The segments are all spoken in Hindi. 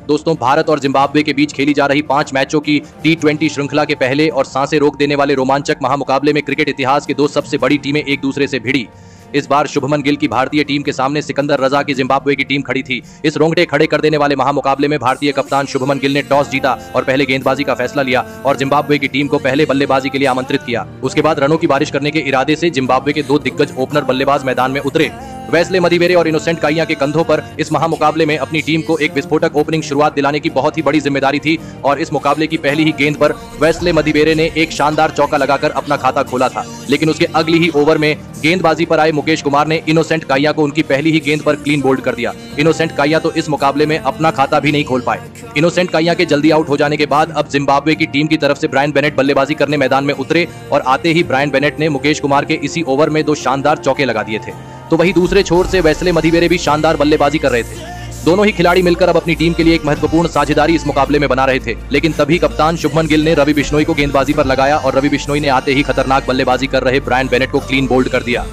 दोस्तों, भारत और जिम्बाब्वे के बीच खेली जा रही 5 मैचों की T20 श्रृंखला के पहले और सांसें रोक देने वाले रोमांचक महामुकाबले में क्रिकेट इतिहास की दो सबसे बड़ी टीमें एक दूसरे से भिड़ी। इस बार शुभमन गिल की भारतीय टीम के सामने सिकंदर रजा की जिम्बाब्वे की टीम खड़ी थी। इस रोंगटे खड़े कर देने वाले महामुकाबले में भारतीय कप्तान शुभमन गिल ने टॉस जीता और पहले गेंदबाजी का फैसला लिया और जिम्बाब्वे की टीम को पहले बल्लेबाजी के लिए आमंत्रित किया। उसके बाद रनों की बारिश करने के इरादे से जिम्बाब्वे के दो दिग्गज ओपनर बल्लेबाज मैदान में उतरे। वेस्ले मदीवेरे और इनोसेंट काइया के कंधों पर इस महामुकाबले में अपनी टीम को एक विस्फोटक ओपनिंग शुरुआत दिलाने की बहुत ही बड़ी जिम्मेदारी थी और इस मुकाबले की पहली ही गेंद पर वेस्ले मदीवेरे ने एक शानदार चौका लगाकर अपना खाता खोला था। लेकिन उसके अगली ही ओवर में गेंदबाजी पर आए मुकेश कुमार ने इनोसेंट काइया को उनकी पहली ही गेंद पर क्लीन बोल्ड कर दिया। इनोसेंट काइया तो इस मुकाबले में अपना खाता भी नहीं खोल पाए। इनोसेंट काइया के जल्दी आउट हो जाने के बाद अब जिम्बाब्वे की टीम की तरफ से ब्रायन बेनेट बल्लेबाजी करने मैदान में उतरे और आते ही ब्रायन बेनेट ने मुकेश कुमार के इसी ओवर में 2 शानदार चौके लगा दिए थे। तो वहीं दूसरे छोर से वेस्ले मदीवेरे भी शानदार बल्लेबाजी कर रहे थे। दोनों ही खिलाड़ी मिलकर अब अपनी टीम के लिए एक महत्वपूर्ण साझेदारी इस मुकाबले में बना रहे थे। लेकिन तभी कप्तान शुभमन गिल ने रवि बिश्नोई को गेंदबाजी पर लगाया और रवि बिश्नोई ने आते ही खतरनाक बल्लेबाजी कर रहे ब्रायन बेनेट को क्लीन बोल्ड कर दिया।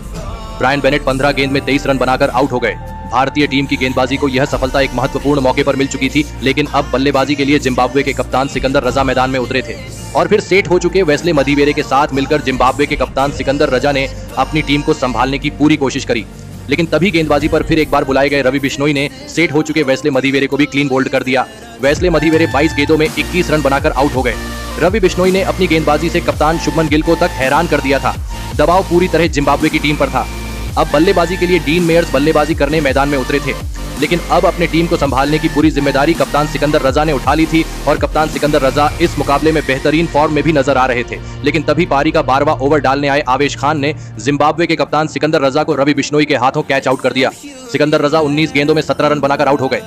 ब्रायन बेनेट 15 गेंद में 23 रन बनाकर आउट हो गए। भारतीय टीम की गेंदबाजी को यह सफलता एक महत्वपूर्ण मौके पर मिल चुकी थी, लेकिन अब बल्लेबाजी के लिए जिम्बाब्वे के कप्तान सिकंदर रजा मैदान में उतरे थे और फिर सेट हो चुके वेस्ले मदीवेरे के साथ मिलकर जिम्बाब्वे के कप्तान सिकंदर रजा ने अपनी टीम को संभालने की पूरी कोशिश करी। लेकिन तभी गेंदबाजी पर फिर एक बार बुलाए गए रवि बिश्नोई ने सेट हो चुके वेस्ले मदीवेरे को भी क्लीन बोल्ड कर दिया। वेस्ले मदीवेरे 22 गेंदों में 21 रन बनाकर आउट हो गए। रवि बिश्नोई ने अपनी गेंदबाजी से कप्तान शुभमन गिल को तक हैरान कर दिया था। दबाव पूरी तरह जिम्बाब्वे की टीम पर था। अब बल्लेबाजी के लिए डीन मेयर्स बल्लेबाजी करने मैदान में उतरे थे, लेकिन अब अपनी टीम को संभालने की पूरी जिम्मेदारी कप्तान सिकंदर रजा ने उठा ली थी और कप्तान सिकंदर रजा इस मुकाबले में बेहतरीन फॉर्म में भी नजर आ रहे थे। लेकिन तभी पारी का 12वां ओवर डालने आए आवेश खान ने जिम्बाब्वे के कप्तान सिकंदर रजा को रवि बिश्नोई के हाथों कैच आउट कर दिया। सिकंदर रजा 19 गेंदों में 17 रन बनाकर आउट हो गए।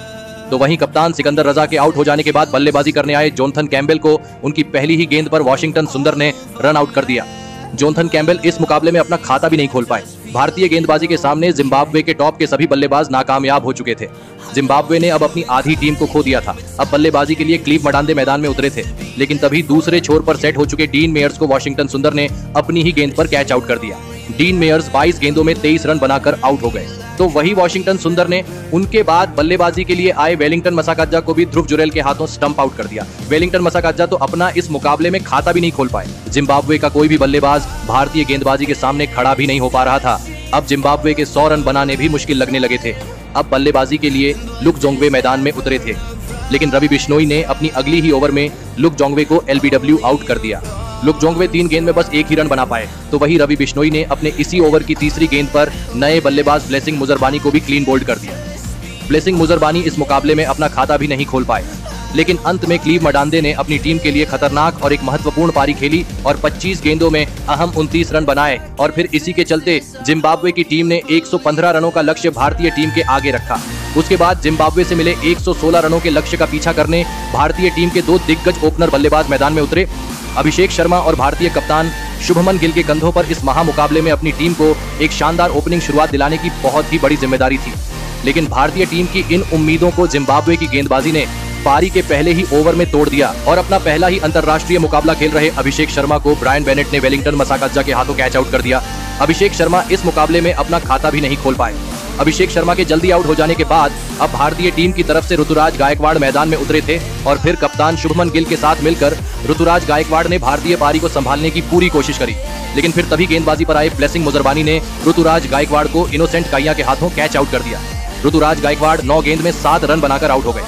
तो वहीं कप्तान सिकंदर रजा के आउट हो जाने के बाद बल्लेबाजी करने आए जोनाथन कैम्बेल को उनकी पहली ही गेंद पर वाशिंगटन सुंदर ने रन आउट कर दिया। जोनाथन कैम्बेल इस मुकाबले में अपना खाता भी नहीं खोल पाए। भारतीय गेंदबाजी के सामने जिम्बाब्वे के टॉप के सभी बल्लेबाज नाकामयाब हो चुके थे। जिम्बाब्वे ने अब अपनी आधी टीम को खो दिया था। अब बल्लेबाजी के लिए क्लीव मडांदे मैदान में उतरे थे, लेकिन तभी दूसरे छोर पर सेट हो चुके डीन मेयर्स को वाशिंगटन सुंदर ने अपनी ही गेंद पर कैच आउट कर दिया। डीन मेयर्स 22 गेंदों में 23 रन बनाकर आउट हो गए। तो वही वाशिंगटन सुंदर ने उनके बाद बल्लेबाजी के लिए आए वेलिंगटन मसाकाजा को भी ध्रुव जुरेल के हाथों स्टंप आउट कर दिया। वेलिंगटन मसाकाजा तो अपना इस मुकाबले में खाता भी नहीं खोल पाए। जिम्बाब्वे का कोई भी बल्लेबाज भारतीय गेंदबाजी के सामने खड़ा भी नहीं हो पा रहा था। अब जिम्बाब्वे के 100 रन बनाने भी मुश्किल लगने लगे थे। अब बल्लेबाजी के लिए लुक जोंगवे मैदान में उतरे थे, लेकिन रवि बिश्नोई ने अपनी अगली ही ओवर में लुक जोंगवे को LBW आउट कर दिया। लुक जोंगवे 3 गेंद में बस 1 ही रन बना पाए। तो वही रवि बिश्नोई ने अपने इसी ओवर की तीसरी गेंद पर नए बल्लेबाज ब्लेसिंग मुजरबानी को भी क्लीन बोल्ड कर दिया। ब्लेसिंग मुजरबानी इस मुकाबले में अपना खाता भी नहीं खोल पाए, लेकिन अंत में क्लीव मडांदे ने अपनी टीम के लिए खतरनाक और एक महत्वपूर्ण पारी खेली और 25 गेंदों में अहम 29 रन बनाए और फिर इसी के चलते जिम्बाब्वे की टीम ने 115 रनों का लक्ष्य भारतीय टीम के आगे रखा। उसके बाद जिम्बाब्वे से मिले 116 रनों के लक्ष्य का पीछा करने भारतीय टीम के 2 दिग्गज ओपनर बल्लेबाज मैदान में उतरे। अभिषेक शर्मा और भारतीय कप्तान शुभमन गिल के कंधों पर इस महामुकाबले में अपनी टीम को एक शानदार ओपनिंग शुरुआत दिलाने की बहुत ही बड़ी जिम्मेदारी थी। लेकिन भारतीय टीम की इन उम्मीदों को जिम्बाब्वे की गेंदबाजी ने पारी के पहले ही ओवर में तोड़ दिया और अपना पहला ही अंतरराष्ट्रीय मुकाबला खेल रहे अभिषेक शर्मा को ब्रायन बेनेट ने वेलिंगटन मसाकाजा के हाथों कैच आउट कर दिया। अभिषेक शर्मा इस मुकाबले में अपना खाता भी नहीं खोल पाए। अभिषेक शर्मा के जल्दी आउट हो जाने के बाद अब भारतीय टीम की तरफ से ऋतुराज गायकवाड़ मैदान में उतरे थे और फिर कप्तान शुभमन गिल के साथ मिलकर ऋतुराज गायकवाड़ ने भारतीय पारी को संभालने की पूरी कोशिश करी। लेकिन फिर तभी गेंदबाजी पर आए ब्लेसिंग मुजरबानी ने ऋतुराज गायकवाड़ को इनोसेंट काइया के हाथों कैच आउट कर दिया। ऋतुराज गायकवाड़ 9 गेंद में 7 रन बनाकर आउट हो गए।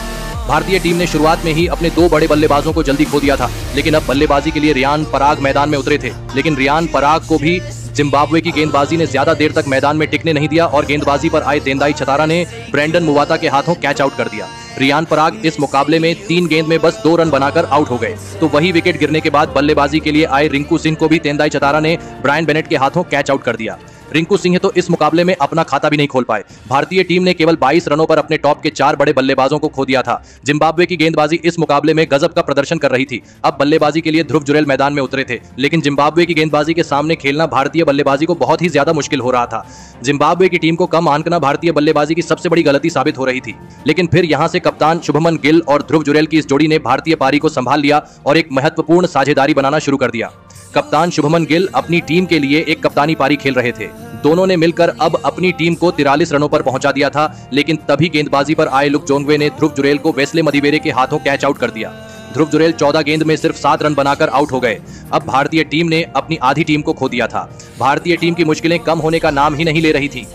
भारतीय टीम ने शुरुआत में ही अपने 2 बड़े बल्लेबाजों को जल्दी खो दिया था, लेकिन अब बल्लेबाजी के लिए रियान पराग मैदान में उतरे थे। लेकिन रियान पराग को भी जिम्बाब्वे की गेंदबाजी ने ज्यादा देर तक मैदान में टिकने नहीं दिया और गेंदबाजी पर आए तेंदाई छतारा ने ब्रेंडन मुवाता के हाथों कैच आउट कर दिया। रियान पराग इस मुकाबले में 3 गेंद में बस 2 रन बनाकर आउट हो गए। तो वही विकेट गिरने के बाद बल्लेबाजी के लिए आए रिंकू सिंह को भी तेंदाई छतारा ने ब्रायन बेनेट के हाथों कैच आउट कर दिया। रिंकू सिंह तो इस मुकाबले में अपना खाता भी नहीं खोल पाए। भारतीय टीम ने केवल 22 रनों पर अपने टॉप के 4 बड़े बल्लेबाजों को खो दिया था। जिम्बाब्वे की गेंदबाजी इस मुकाबले में गजब का प्रदर्शन कर रही थी। अब बल्लेबाजी के लिए ध्रुव जुरेल मैदान में उतरे थे, लेकिन जिम्बाब्वे की गेंदबाजी के सामने खेलना भारतीय बल्लेबाजी को बहुत ही ज्यादा मुश्किल हो रहा था। जिम्बाब्वे की टीम को कम आंकना भारतीय बल्लेबाजी की सबसे बड़ी गलती साबित हो रही थी। लेकिन फिर यहां से कप्तान शुभमन गिल और ध्रुव जुरेल की इस जोड़ी ने भारतीय पारी को संभाल लिया और एक महत्वपूर्ण साझेदारी बनाना शुरू कर दिया। कप्तान शुभमन गिल अपनी टीम के लिए एक कप्तानी पारी खेल रहे थे। दोनों ने मिलकर अब अपनी टीम को 43 रनों पर पहुंचा दिया था, लेकिन तभी गेंदबाजी पर आए लुक जोंगवे ने ध्रुव जुरेल को वेस्ले मदिवेरे के हाथों कैच आउट कर दिया। ध्रुव जुरेल 14 गेंद में सिर्फ 7 रन बनाकर आउट हो गए। अब भारतीय टीम ने अपनी आधी टीम को खो दिया था। भारतीय टीम की मुश्किलें कम होने का नाम ही नहीं ले रही थी।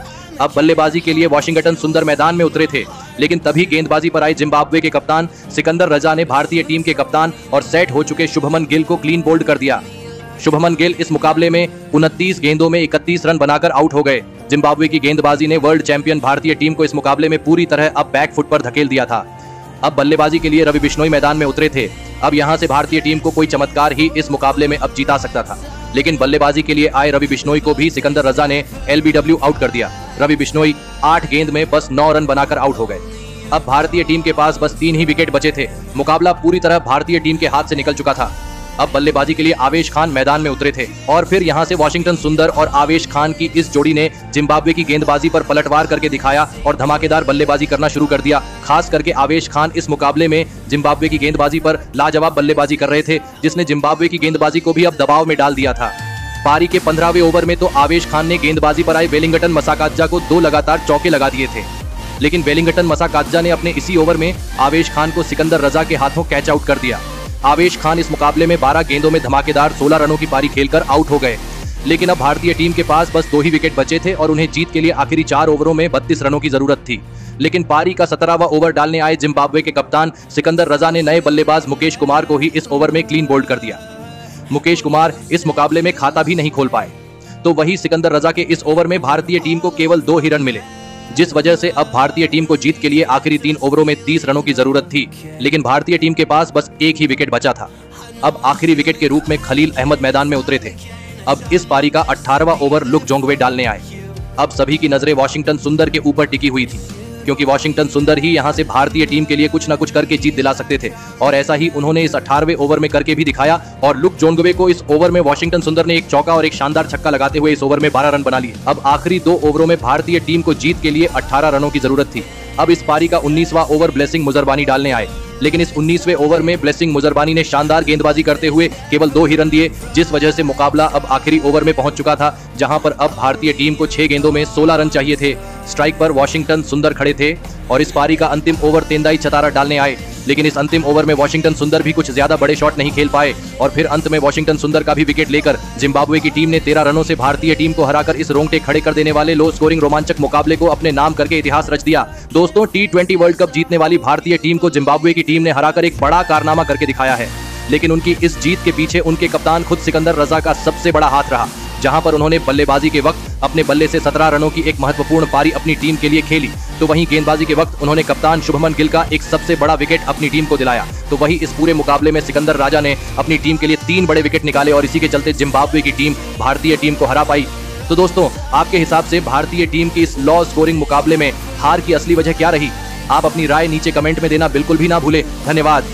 अब बल्लेबाजी के लिए वॉशिंगटन सुंदर मैदान में उतरे थे, लेकिन तभी गेंदबाजी पर आए जिम्बाब्वे के कप्तान सिकंदर रजा ने भारतीय टीम के कप्तान और सेट हो चुके शुभमन गिल को क्लीन बोल्ड कर दिया। शुभमन गिल इस मुकाबले में 29 गेंदों में 31 रन बनाकर आउट हो गए। जिम्बाब्वे की गेंदबाजी ने वर्ल्ड चैंपियन भारतीय टीम को इस मुकाबले में पूरी तरह अब बैक फुट पर धकेल दिया था। अब बल्लेबाजी के लिए रवि बिश्नोई मैदान में उतरे थे। अब यहां से भारतीय टीम को कोई चमत्कार ही इस मुकाबले में अब जीता सकता था, लेकिन बल्लेबाजी के लिए आए रवि बिश्नोई को भी सिकंदर रजा ने LBW आउट कर दिया। रवि बिश्नोई 8 गेंद में बस 9 रन बनाकर आउट हो गए। अब भारतीय टीम के पास बस 3 ही विकेट बचे थे। मुकाबला पूरी तरह भारतीय टीम के हाथ से निकल चुका था। अब बल्लेबाजी के लिए आवेश खान मैदान में उतरे थे और फिर यहां से वॉशिंगटन सुंदर और आवेश खान की इस जोड़ी ने जिम्बाब्वे की गेंदबाजी पर पलटवार करके दिखाया और धमाकेदार बल्लेबाजी करना शुरू कर दिया। खास करके आवेश खान इस मुकाबले में जिम्बाब्वे की गेंदबाजी पर लाजवाब बल्लेबाजी कर रहे थे, जिसने जिम्बाब्वे की गेंदबाजी को भी अब दबाव में डाल दिया था। पारी के 15वें ओवर में तो आवेश खान ने गेंदबाजी पर आए वेलिंगटन मसाकाद्जा को 2 लगातार चौके लगा दिए थे, लेकिन वेलिंगटन मसाकाद्जा ने अपने इसी ओवर में आवेश खान को सिकंदर रजा के हाथों कैच आउट कर दिया। आवेश खान इस मुकाबले में 12 गेंदों में धमाकेदार 16 रनों की पारी खेलकर आउट हो गए। लेकिन अब भारतीय टीम के पास बस 2 ही विकेट बचे थे और उन्हें जीत के लिए आखिरी 4 ओवरों में 32 रनों की जरूरत थी। लेकिन पारी का 17वां ओवर डालने आए जिम्बाब्वे के कप्तान सिकंदर रजा ने नए बल्लेबाज मुकेश कुमार को ही इस ओवर में क्लीन बोल्ड कर दिया। मुकेश कुमार इस मुकाबले में खाता भी नहीं खोल पाए, तो वही सिकंदर रजा के इस ओवर में भारतीय टीम को केवल 2 ही रन मिले, जिस वजह से अब भारतीय टीम को जीत के लिए आखिरी 3 ओवरों में 30 रनों की जरूरत थी। लेकिन भारतीय टीम के पास बस 1 ही विकेट बचा था। अब आखिरी विकेट के रूप में खलील अहमद मैदान में उतरे थे। अब इस पारी का 18वां ओवर लुक जोंगवे डालने आए। अब सभी की नजरें वॉशिंगटन सुंदर के ऊपर टिकी हुई थी, क्योंकि वॉशिंगटन सुंदर ही यहां से भारतीय टीम के लिए कुछ न कुछ करके जीत दिला सकते थे, और ऐसा ही उन्होंने इस 18वें ओवर में करके भी दिखाया। और लुक जोंगवे को इस ओवर में वॉशिंगटन सुंदर ने एक चौका और एक शानदार छक्का लगाते हुए इस ओवर में 12 रन बना लिए। अब आखिरी 2 ओवरों में भारतीय टीम को जीत के लिए 18 रनों की जरूरत थी। अब इस पारी का 19वां ओवर ब्लेसिंग मुजरबानी डालने आए, लेकिन इस 19वें ओवर में ब्लेसिंग मुजरबानी ने शानदार गेंदबाजी करते हुए केवल 2 ही रन दिए, जिस वजह से मुकाबला अब आखिरी ओवर में पहुंच चुका था, जहां पर अब भारतीय टीम को 6 गेंदों में 16 रन चाहिए थे। स्ट्राइक पर वॉशिंगटन सुंदर खड़े थे और इस पारी का अंतिम ओवर तेंदाई चतारा डालने आए, लेकिन इस अंतिम ओवर में वॉशिंगटन सुंदर भी कुछ ज्यादा बड़े शॉट नहीं खेल पाए और फिर अंत में वॉशिंगटन सुंदर का भी विकेट लेकर जिम्बाब्वे की टीम ने 13 रनों से भारतीय टीम को हराकर इस रोंगटे खड़े कर देने वाले लो स्कोरिंग रोमांचक मुकाबले को अपने नाम करके इतिहास रच दिया। दोस्तों, T20 वर्ल्ड कप जीतने वाली भारतीय टीम को जिम्बाब्वे की टीम ने हराकर एक बड़ा कारनामा करके दिखाया है, लेकिन उनकी इस जीत के पीछे उनके कप्तान खुद सिकंदर रजा का सबसे बड़ा हाथ रहा, जहां पर उन्होंने बल्लेबाजी के वक्त अपने बल्ले से 17 रनों की एक महत्वपूर्ण पारी अपनी टीम के लिए खेली, तो वहीं गेंदबाजी के वक्त उन्होंने कप्तान शुभमन गिल का एक सबसे बड़ा विकेट अपनी टीम को दिलाया। तो वहीं इस पूरे मुकाबले में सिकंदर राजा ने अपनी टीम के लिए 3 बड़े विकेट निकाले और इसी के चलते जिम्बाब्वे की टीम भारतीय टीम को हरा पाई। तो दोस्तों, आपके हिसाब से भारतीय टीम की इस लो स्कोरिंग मुकाबले में हार की असली वजह क्या रही? आप अपनी राय नीचे कमेंट में देना बिल्कुल भी ना भूले। धन्यवाद।